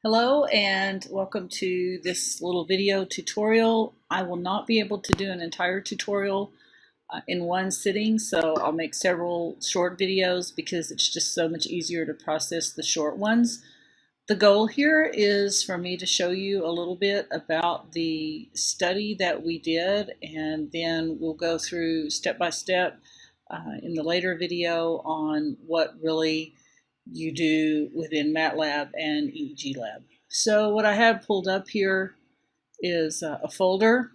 Hello and welcome to this little video tutorial. I will not be able to do an entire tutorial in one sitting, so I'll make several short videos because it's just so much easier to process the short ones. The goal here is for me to show you a little bit about the study that we did, and then we'll go through step by step in the later video on what really you do within MATLAB and EEG Lab. So what I have pulled up here is a folder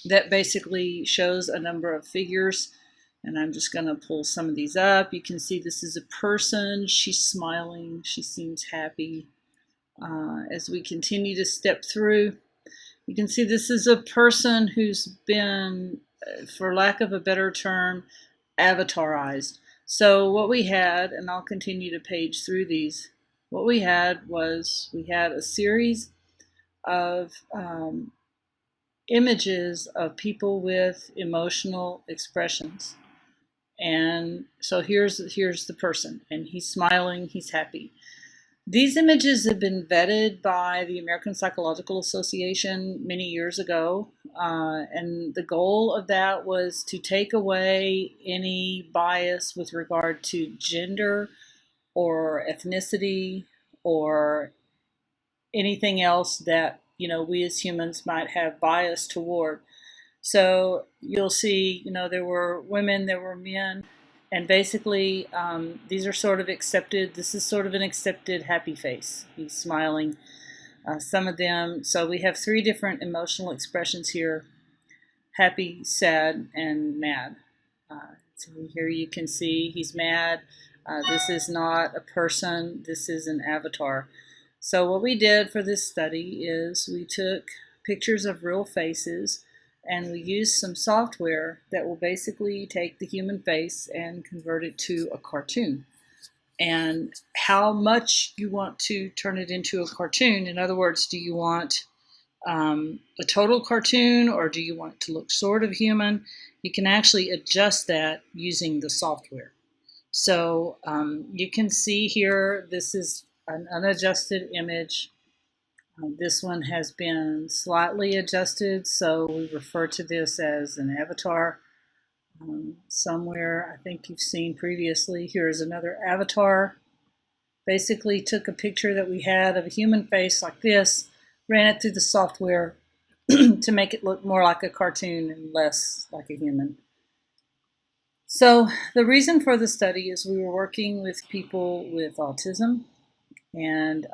that basically shows a number of figures, and I'm just going to pull some of these up. You can see this is a person. She's smiling. She seems happy. As we continue to step through, you can see this is a person who's been, for lack of a better term, avatarized. So what we had, and I'll continue to page through these, what we had was we had a series of images of people with emotional expressions. And so here's the person, and he's smiling, he's happy. These images have been vetted by the American Psychological Association many years ago, and the goal of that was to take away any bias with regard to gender or ethnicity or anything else that we as humans might have bias toward. So you'll see, there were women, there were men, and basically these are sort of accepted. This is sort of an accepted happy face. He's smiling. Some of them, so we have three different emotional expressions here: happy, sad, and mad. So here you can see he's mad. This is not a person, this is an avatar. So what we did for this study is we took pictures of real faces, and we used some software that will basically take the human face and convert it to a cartoon. And how much you want to turn it into a cartoon, in other words, do you want a total cartoon, or do you want it to look sort of human? You can actually adjust that using the software. So you can see here, this is an unadjusted image. This one has been slightly adjusted, so we refer to this as an avatar. Somewhere, I think you've seen previously, here's another avatar. Basically took a picture that we had of a human face like this, ran it through the software to make it look more like a cartoon and less like a human. So the reason for the study is we were working with people with autism. And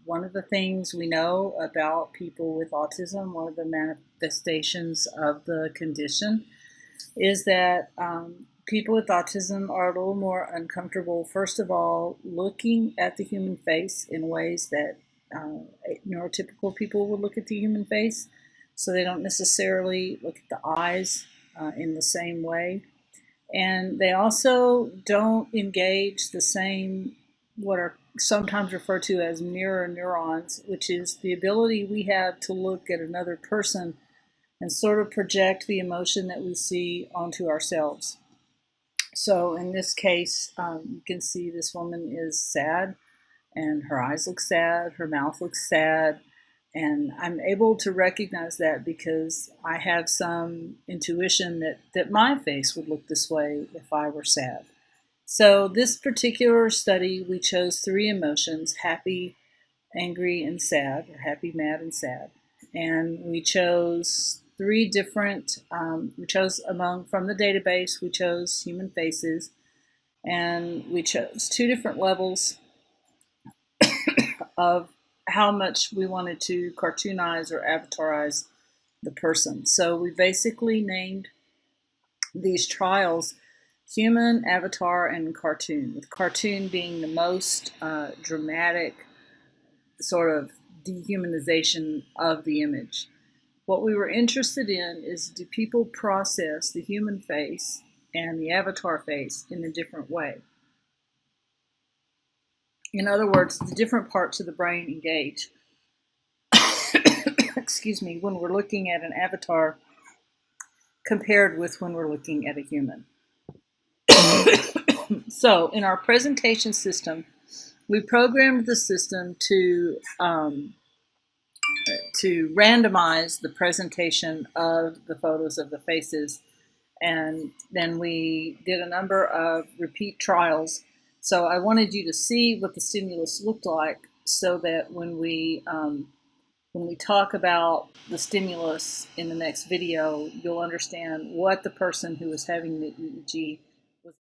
one of the things we know about people with autism, one of the manifestations of the condition, is that people with autism are a little more uncomfortable, first of all, looking at the human face in ways that neurotypical people would look at the human face. So they don't necessarily look at the eyes in the same way. And they also don't engage the same, what are sometimes referred to as mirror neurons, which is the ability we have to look at another person and sort of project the emotion that we see onto ourselves. So in this case, you can see this woman is sad, and her eyes look sad, her mouth looks sad, and I'm able to recognize that because I have some intuition that my face would look this way if I were sad. So this particular study, we chose three emotions: happy, angry, and sad, or happy, mad, and sad. And we chose three different, from the database, we chose human faces, and we chose two different levels of how much we wanted to cartoonize or avatarize the person. So we basically named these trials human, avatar, and cartoon, with cartoon being the most dramatic sort of dehumanization of the image. What we were interested in is, do people process the human face and the avatar face in a different way? In other words, the different parts of the brain engage. Excuse me, when we're looking at an avatar compared with when we're looking at a human. So in our presentation system, we programmed the system to randomize the presentation of the photos of the faces, and then we did a number of repeat trials. So I wanted you to see what the stimulus looked like, so that when we talk about the stimulus in the next video, you'll understand what the person who was having the EEG